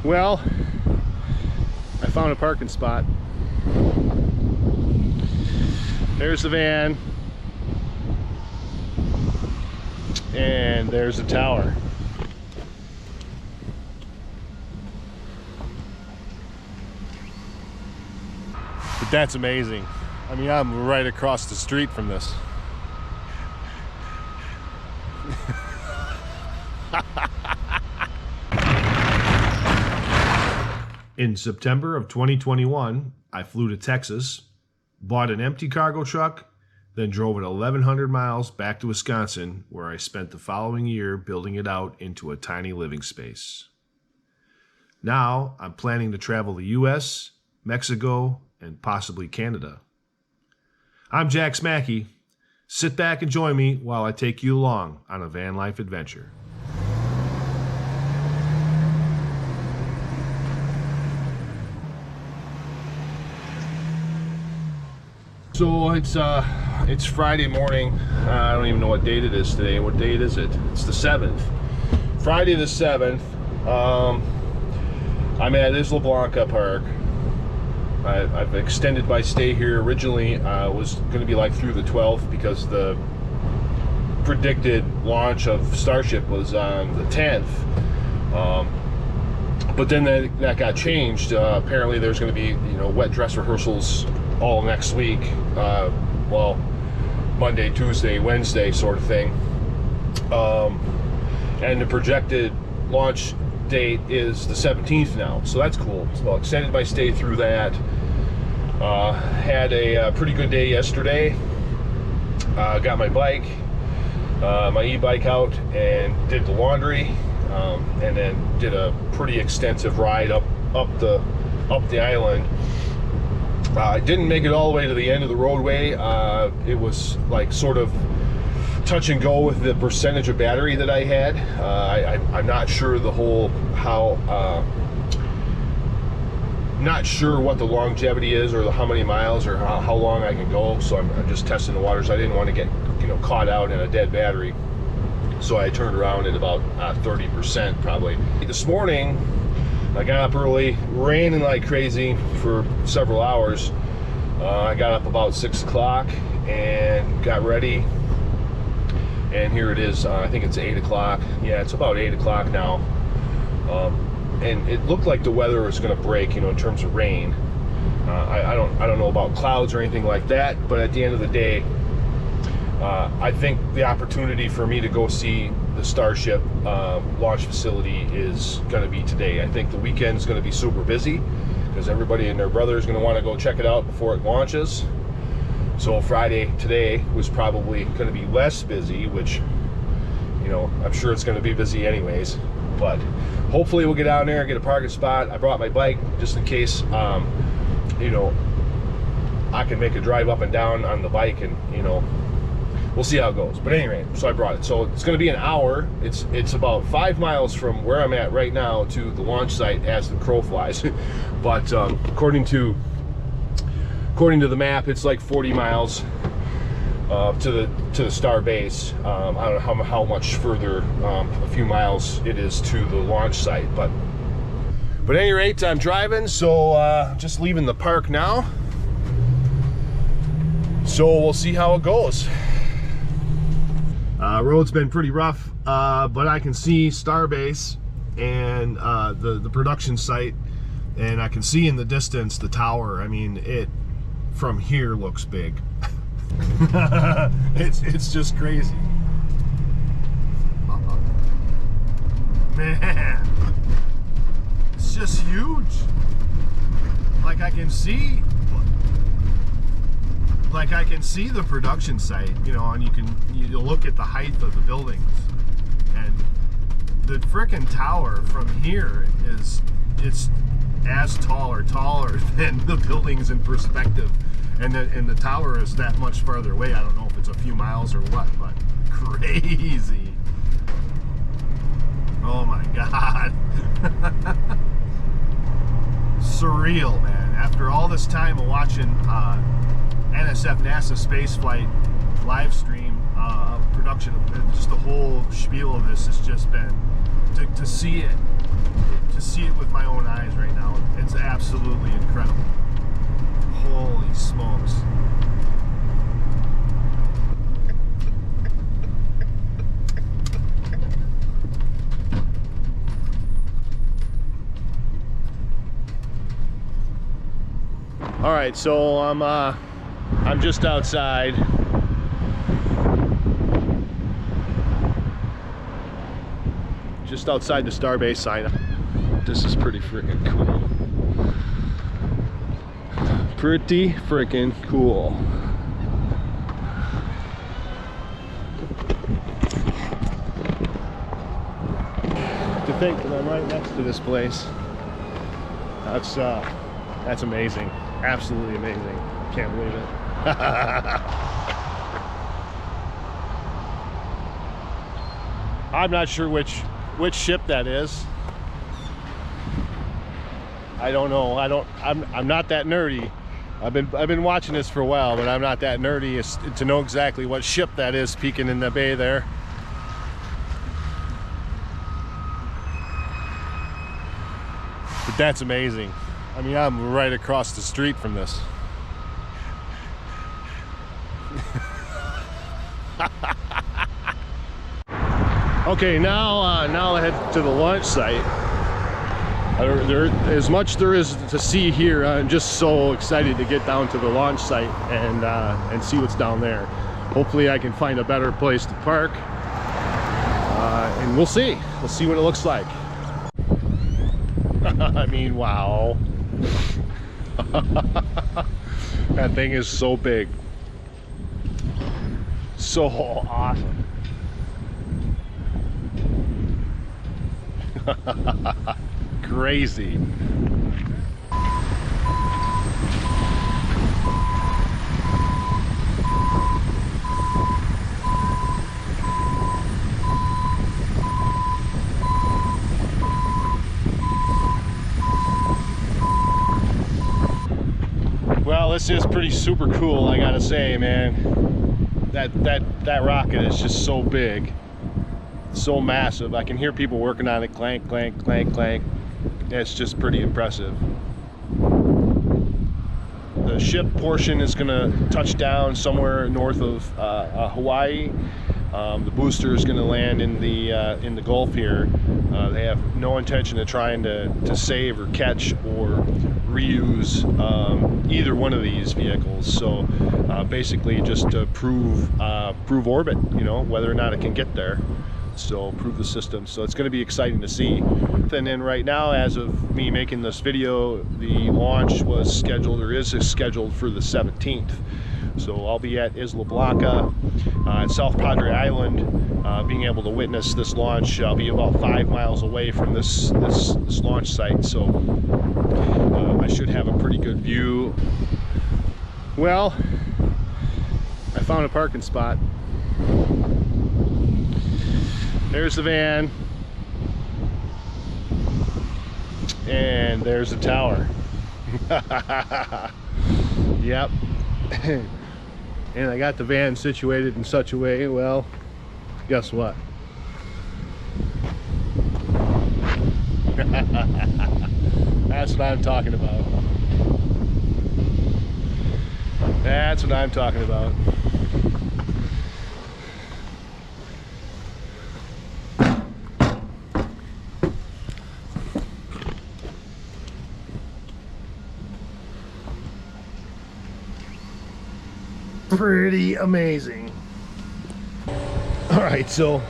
Well, I found a parking spot. There's the van. And there's the tower. But that's amazing. I mean, I'm right across the street from this. In September of 2021, I flew to Texas, bought an empty cargo truck, then drove it 1,100 miles back to Wisconsin, where I spent the following year building it out into a tiny living space. Now, I'm planning to travel the US, Mexico, and possibly Canada. I'm Jack Smackey. Sit back and join me while I take you along on a van life adventure. So it's Friday morning. I don't even know what date it is today. What date is it? It's the 7th. Friday the 7th. I'm at Isla Blanca Park. I've extended my stay here. Originally was going to be like through the 12th because the predicted launch of Starship was on the 10th. But then that got changed. Apparently there's going to be, wet dress rehearsals all next week. Well, Monday, Tuesday, Wednesday sort of thing. And the projected launch date is the 17th now, so that's cool. So I extended my stay through that. Had a pretty good day yesterday. Got my bike, my e-bike out and did the laundry, and then did a pretty extensive ride up the island. I didn't make it all the way to the end of the roadway. It was like sort of touch and go with the percentage of battery that I had. I'm not sure not sure what the longevity is, or how many miles, or how long I can go. So I'm just testing the waters. I didn't want to get caught out in a dead battery, so I turned around at about 30% probably. This morning I got up early, raining like crazy for several hours. I got up about 6 o'clock and got ready, and here it is. I think it's 8 o'clock. Yeah, it's about 8 o'clock now. And it looked like the weather was going to break, in terms of rain. I don't know about clouds or anything like that, but at the end of the day, I think the opportunity for me to go see the Starship launch facility is going to be today. I think the weekend is going to be super busy because everybody and their brother is going to want to go check it out before it launches. So Friday today was probably going to be less busy, which, I'm sure it's going to be busy anyways. But hopefully we'll get down there and get a parking spot. I brought my bike just in case, I can make a drive up and down on the bike, and we'll see how it goes. But anyway, so I brought it. So it's going to be an hour. It's about 5 miles from where I'm at right now to the launch site as the crow flies. But according to the map, it's like 40 miles to the star base. I don't know how much further, a few miles it is to the launch site. But at any rate, I'm driving, so just leaving the park now. So we'll see how it goes. Road's been pretty rough, but I can see Starbase and the production site, and I can see in the distance the tower. I mean, it from here looks big. It's just crazy. Man, it's just huge. Like I can see the production site, and you look at the height of the buildings, and the frickin' tower from here it's as tall or taller than the buildings in perspective, and the tower is that much farther away. I don't know if it's a few miles or what, but crazy. Oh my god. Surreal, man. After all this time of watching NSF NASA spaceflight live stream production of just the whole spiel of this, has just been to see it with my own absolutely incredible. Holy smokes. All right, so I'm just outside. Just outside the Starbase sign. This is pretty freaking cool. Pretty freaking cool. To think that I'm right next to this place. That's amazing. Absolutely amazing. Can't believe it. I'm not sure which ship that is. I don't know. I'm not that nerdy. I've been watching this for a while, but I'm not that nerdy to know exactly what ship that is peeking in the bay there. But that's amazing. I mean, I'm right across the street from this. Okay, now I head to the launch site. As much there is to see here, I'm just so excited to get down to the launch site and see what's down there. Hopefully I can find a better place to park, and we'll see what it looks like. I mean, wow. That thing is so big, so awesome. Crazy. Well, this is pretty super cool, I gotta say, man. That rocket is just so big, so massive. I can hear people working on it, clank, clank, clank, clank. It's just pretty impressive. The ship portion is gonna touch down somewhere north of Hawaii. The booster is gonna land in the Gulf here. They have no intention of trying to save or catch or reuse either one of these vehicles. So basically just to prove orbit, you know, whether or not it can get there. So prove the system. So it's going to be exciting to see. And then right now, as of me making this video, the launch was scheduled, or is scheduled, for the 17th. So I'll be at Isla Blanca at South Padre Island, being able to witness this launch. I'll be about 5 miles away from this launch site, so I should have a pretty good view. Well, I found a parking spot. There's the van, and there's the tower. Yep. And I got the van situated in such a way, well, guess what? That's what I'm talking about. That's what I'm talking about. Pretty amazing. All right, so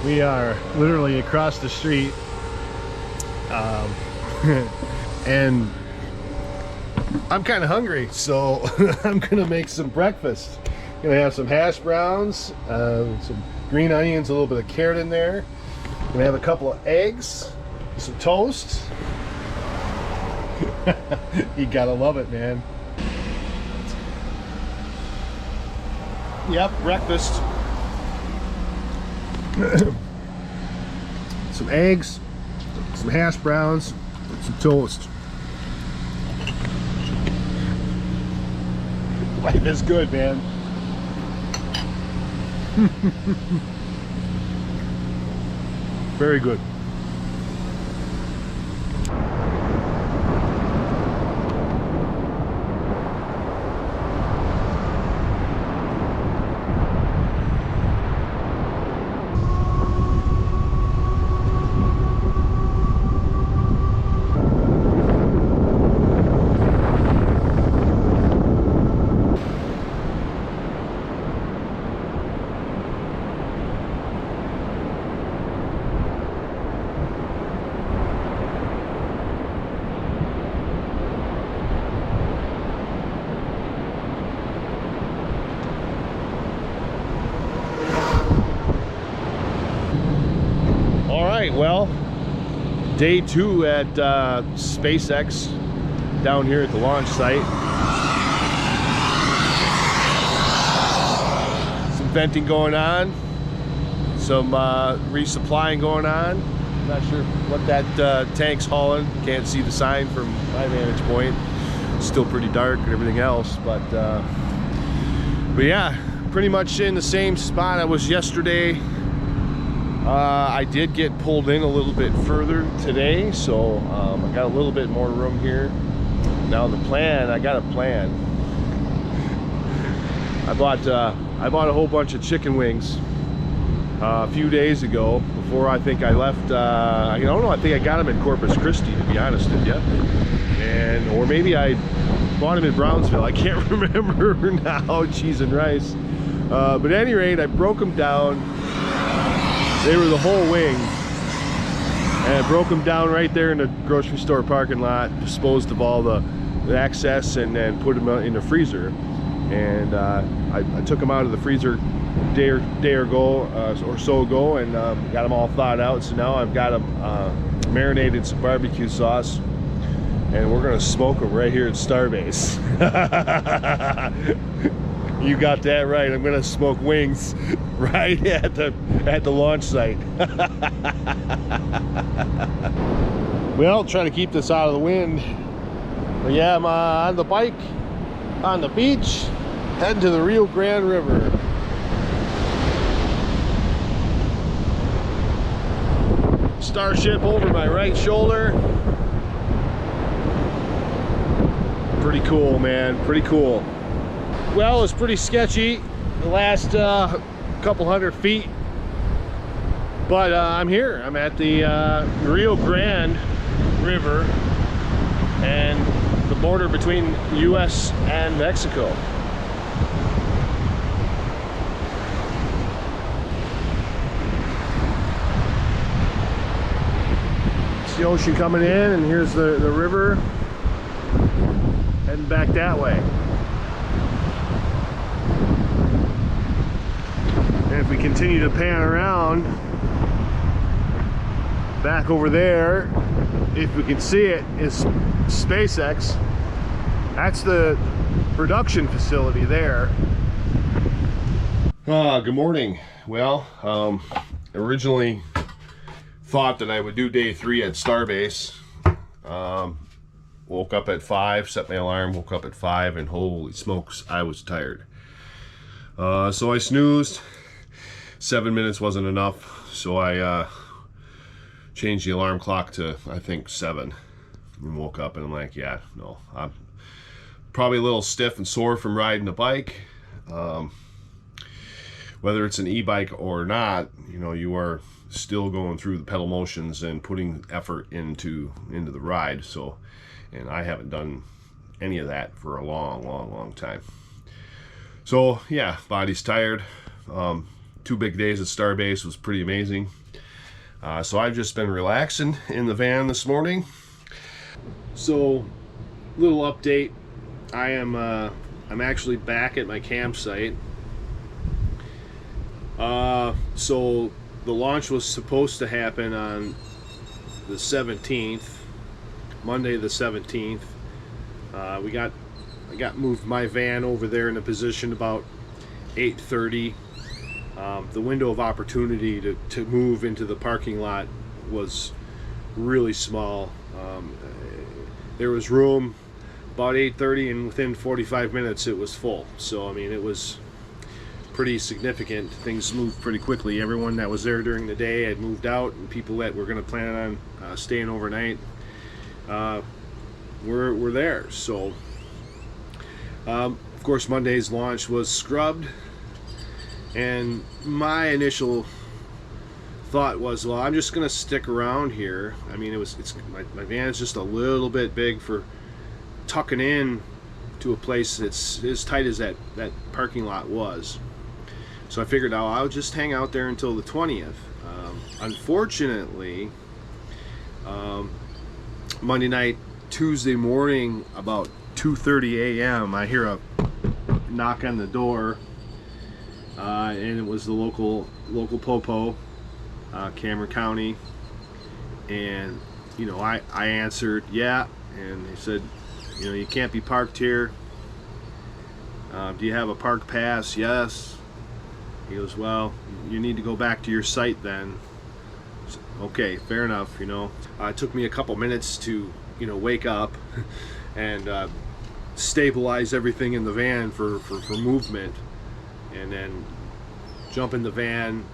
we are literally across the street, and I'm kind of hungry, so I'm gonna make some breakfast. Gonna have some hash browns, some green onions, a little bit of carrot in there. Gonna have a couple of eggs, some toast. You gotta love it, man. Yep, breakfast. Some eggs, some hash browns, some toast. Life is good, man. Very good. Day 2 at SpaceX down here at the launch site. Some venting going on, some resupplying going on. Not sure what that tank's hauling. Can't see the sign from my vantage point. It's still pretty dark and everything else, but yeah, pretty much in the same spot I was yesterday. I did get pulled in a little bit further today, so I got a little bit more room here. Now the plan, I got a plan. I bought a whole bunch of chicken wings a few days ago, before I think I left. I don't know, I think I got them in Corpus Christi, to be honest with you, or maybe I bought them in Brownsville. I can't remember now. Cheese and rice, but at any rate, I broke them down. They were the whole wing, and I broke them down right there in the grocery store parking lot, disposed of all the excess, and then put them in the freezer. And I took them out of the freezer day or so ago, and got them all thawed out. So now I've got them marinated in some barbecue sauce, and we're gonna smoke them right here at Starbase. You got that right. I'm gonna smoke wings right at the launch site. Well, trying to keep this out of the wind. But yeah, I'm on the bike on the beach, heading to the Rio Grande River. Starship over my right shoulder. Pretty cool, man. Pretty cool. Well, it's pretty sketchy the last couple hundred feet, but I'm here. I'm at the Rio Grande River and the border between the US and Mexico. It's the ocean coming in, and here's the river heading back that way. And if we continue to pan around back over there, if we can see it, is SpaceX. That's the production facility there. Good morning. Well, originally thought that I would do day 3 at Starbase. Woke up at 5, set my alarm, woke up at 5, and holy smokes, I was tired. So I snoozed. 7 minutes wasn't enough, so I changed the alarm clock to, I think, 7, and woke up, and I'm like, yeah, no, I'm probably a little stiff and sore from riding the bike. Whether it's an e-bike or not, you know, you are still going through the pedal motions and putting effort into the ride. So, and I haven't done any of that for a long time. So yeah, body's tired. 2 big days at Starbase was pretty amazing. So I've just been relaxing in the van this morning. So, little update. I'm actually back at my campsite. So the launch was supposed to happen on the 17th, Monday the 17th. I got moved my van over there in a position about 8:30. The window of opportunity to move into the parking lot was really small. There was room about 8:30, and within 45 minutes it was full. So I mean, it was pretty significant. Things moved pretty quickly. Everyone that was there during the day had moved out, and people that were going to plan on staying overnight were there. So of course, Monday's launch was scrubbed, and my initial thought was, well, I'm just going to stick around here. I mean, my van is just a little bit big for tucking in to a place that's as tight as that parking lot was. So I figured I'll just hang out there until the 20th. Unfortunately, Monday night, Tuesday morning, about 2:30 a.m., I hear a knock on the door, and it was the local popo, Cameron County, and you know, I answered, yeah, and they said, you know, you can't be parked here. Do you have a park pass? Yes. He goes, well, you need to go back to your site then. So, okay, fair enough, you know. It took me a couple minutes to, you know, wake up and stabilize everything in the van for movement, and then jump in the van.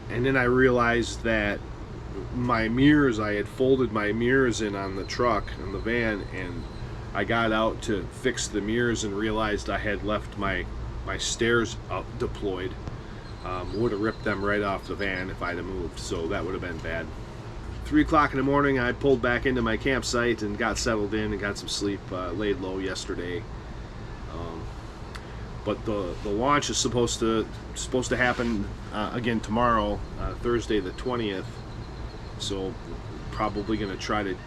And then I realized that my mirrors, I had folded my mirrors in on the truck, in the van, and I got out to fix the mirrors and realized I had left my stairs up deployed. Would have ripped them right off the van if I'd have moved, so that would have been bad. 3 o'clock in the morning, I pulled back into my campsite and got settled in and got some sleep, laid low yesterday. But the launch is supposed to happen again tomorrow, Thursday the 20th. So probably going to try to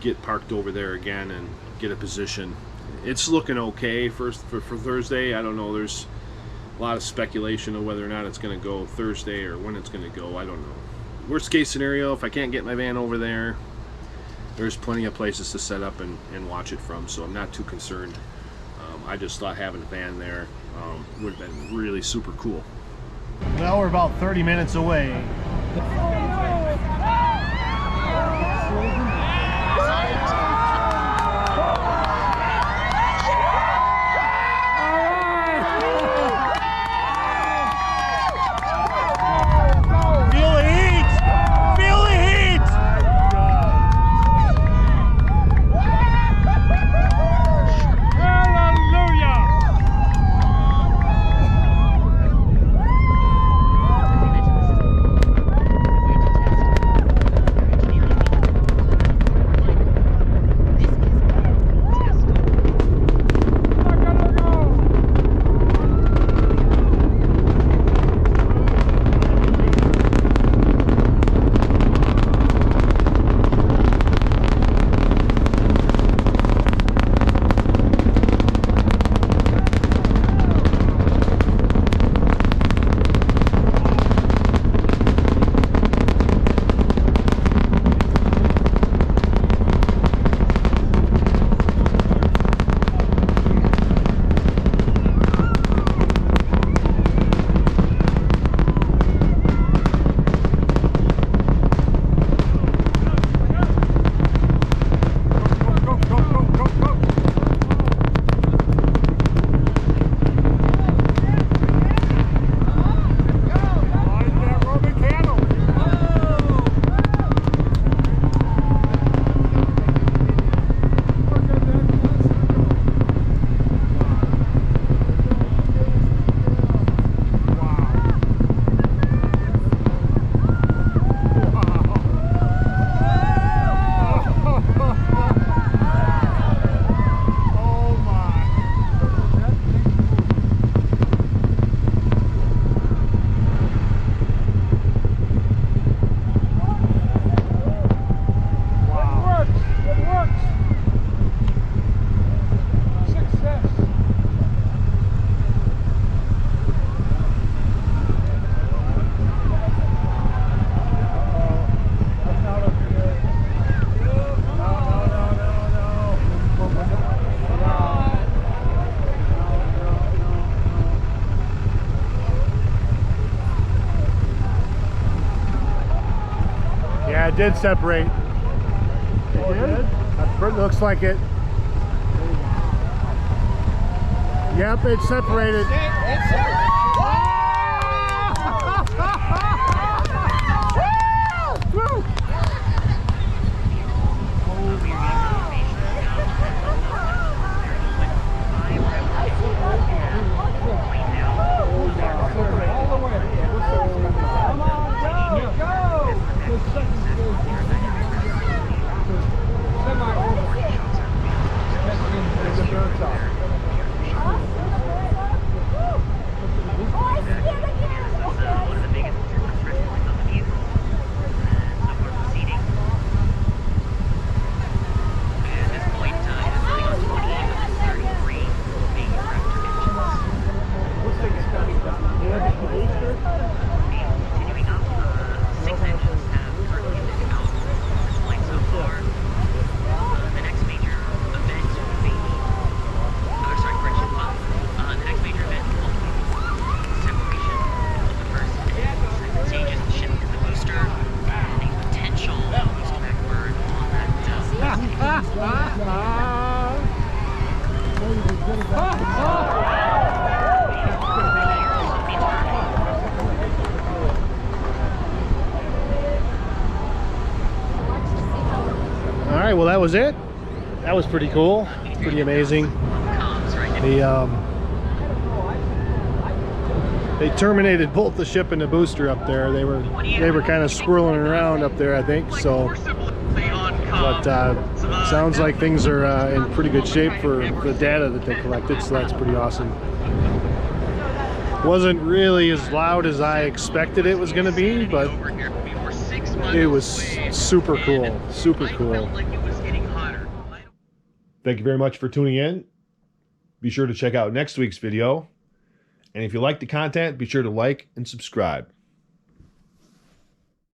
get parked over there again and get a position. It's looking okay for Thursday. I don't know. There's a lot of speculation of whether or not it's going to go Thursday or when it's going to go. I don't know. Worst case scenario, if I can't get my van over there, there's plenty of places to set up and watch it from, so I'm not too concerned. I just thought having a van there would have been really super cool. Well, we're about 30 minutes away. Yeah, it did separate. It did? It looks like it. Yep, it separated. All right, well that was it. That was pretty cool, pretty amazing. They terminated both the ship and the booster up there. They were kind of swirling around up there, I think. So, but sounds like things are in pretty good shape for the data that they collected. So that's pretty awesome. Wasn't really as loud as I expected it was going to be, but it was super cool. Super cool. Thank you very much for tuning in. Be sure to check out next week's video. And if you like the content, be sure to like and subscribe.